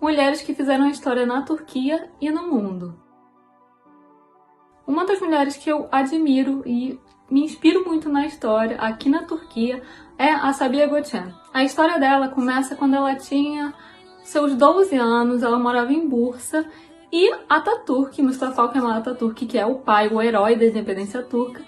mulheres que fizeram história na Turquia e no mundo. Uma das mulheres que eu admiro e me inspiro muito na história aqui na Turquia é a Sabiha Gökçen. A história dela começa quando ela tinha seus 12 anos, ela morava em Bursa e Atatürk, Mustafa Kemal Atatürk, que é o pai, o herói da independência turca,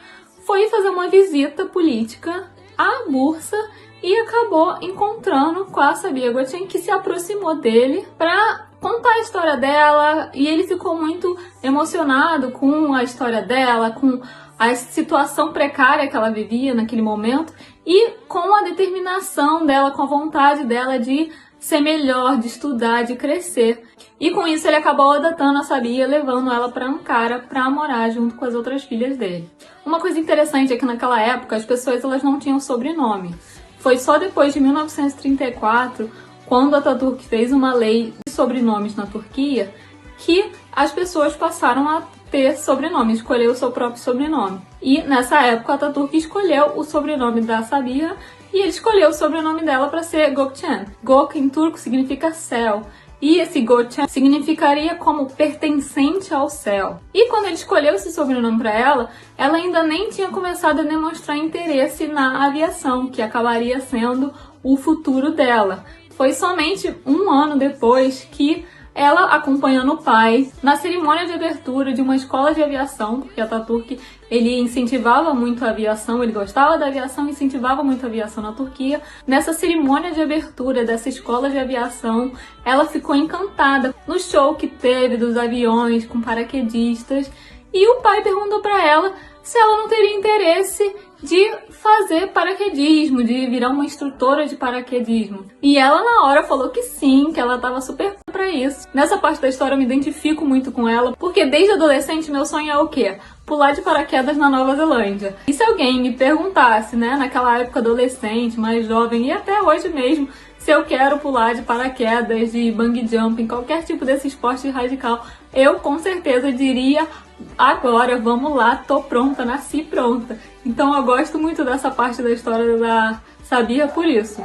foi fazer uma visita política a Bursa e acabou encontrando com a Sabiha Gökçen, que se aproximou dele para contar a história dela, e ele ficou muito emocionado com a história dela, com a situação precária que ela vivia naquele momento e com a determinação dela, com a vontade dela de ser melhor, de estudar, de crescer. E com isso ele acabou adotando a Sabiha, levando ela para Ankara para morar junto com as outras filhas dele. Uma coisa interessante é que naquela época as pessoas elas não tinham sobrenome. Foi só depois de 1934, quando Atatürk fez uma lei de sobrenomes na Turquia, que as pessoas passaram a ter sobrenome, escolher o seu próprio sobrenome. E nessa época Atatürk escolheu o sobrenome da Sabiha e ele escolheu o sobrenome dela para ser Gökçen. Gök em turco significa céu. E esse Gökçen significaria como pertencente ao céu. E quando ele escolheu esse sobrenome para ela ainda nem tinha começado a demonstrar interesse na aviação, que acabaria sendo o futuro dela. Foi somente um ano depois que ela, acompanhando o pai, na cerimônia de abertura de uma escola de aviação, porque Atatürk ele incentivava muito a aviação, ele gostava da aviação e incentivava muito a aviação na Turquia. Nessa cerimônia de abertura dessa escola de aviação, ela ficou encantada no show que teve dos aviões com paraquedistas e o pai perguntou para ela se ela não teria interesse de fazer paraquedismo, de virar uma instrutora de paraquedismo. E ela na hora falou que sim, que ela estava super pra isso. Nessa parte da história eu me identifico muito com ela, porque desde adolescente meu sonho é o quê? Pular de paraquedas na Nova Zelândia. E se alguém me perguntasse, né, naquela época adolescente, mais jovem e até hoje mesmo, se eu quero pular de paraquedas, de bungee jumping, qualquer tipo desse esporte radical, eu com certeza diria agora, vamos lá, tô pronta, nasci pronta. Então eu gosto muito dessa parte da história da Sabiha por isso.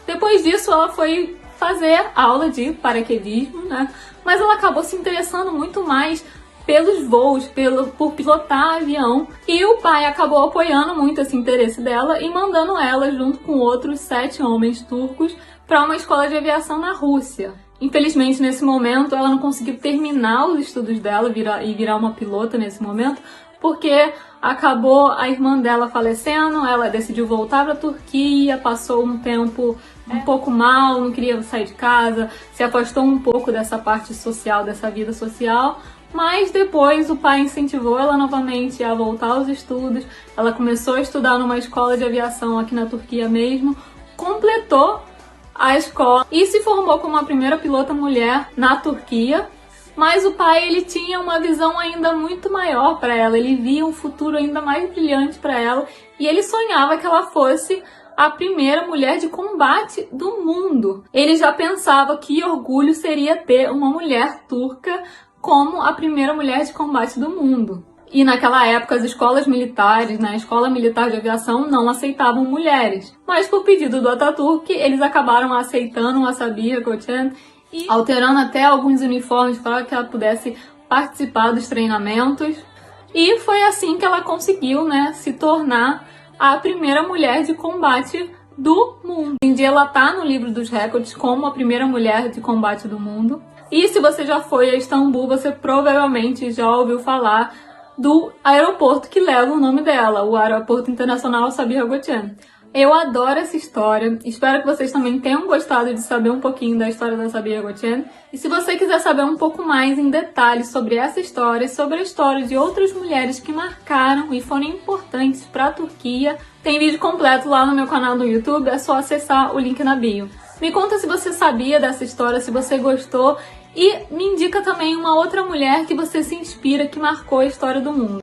Depois disso ela foi fazer aula de paraquedismo, né? Mas ela acabou se interessando muito mais pelos voos, por pilotar avião. E o pai acabou apoiando muito esse interesse dela e mandando ela, junto com outros 7 homens turcos, para uma escola de aviação na Rússia. Infelizmente, nesse momento, ela não conseguiu terminar os estudos dela e virar uma pilota nesse momento, porque acabou a irmã dela falecendo, ela decidiu voltar para a Turquia, passou um tempo um pouco mal, não queria sair de casa, se afastou um pouco dessa parte social, dessa vida social, mas depois o pai incentivou ela novamente a voltar aos estudos, ela começou a estudar numa escola de aviação aqui na Turquia mesmo, completou a escola e se formou como a primeira pilota mulher na Turquia. Mas o pai ele tinha uma visão ainda muito maior para ela, ele via um futuro ainda mais brilhante para ela e ele sonhava que ela fosse a primeira mulher de combate do mundo. Ele já pensava que orgulho seria ter uma mulher turca como a primeira mulher de combate do mundo. E naquela época as escolas militares, né, a Escola Militar de Aviação não aceitavam mulheres. Mas por pedido do Atatürk, eles acabaram aceitando a Sabiha Gökçen e alterando até alguns uniformes para que ela pudesse participar dos treinamentos. E foi assim que ela conseguiu, né, se tornar a primeira mulher de combate do mundo. Hoje em dia ela tá no livro dos recordes como a primeira mulher de combate do mundo. E se você já foi a Istambul, você provavelmente já ouviu falar do aeroporto que leva o nome dela, o Aeroporto Internacional Sabiha Gökçen. Eu adoro essa história, espero que vocês também tenham gostado de saber um pouquinho da história da Sabiha Gökçen. E se você quiser saber um pouco mais em detalhes sobre essa história e sobre a história de outras mulheres que marcaram e foram importantes para a Turquia, tem vídeo completo lá no meu canal do YouTube, é só acessar o link na bio. Me conta se você sabia dessa história, se você gostou e me indica também uma outra mulher que você se inspira, que marcou a história do mundo.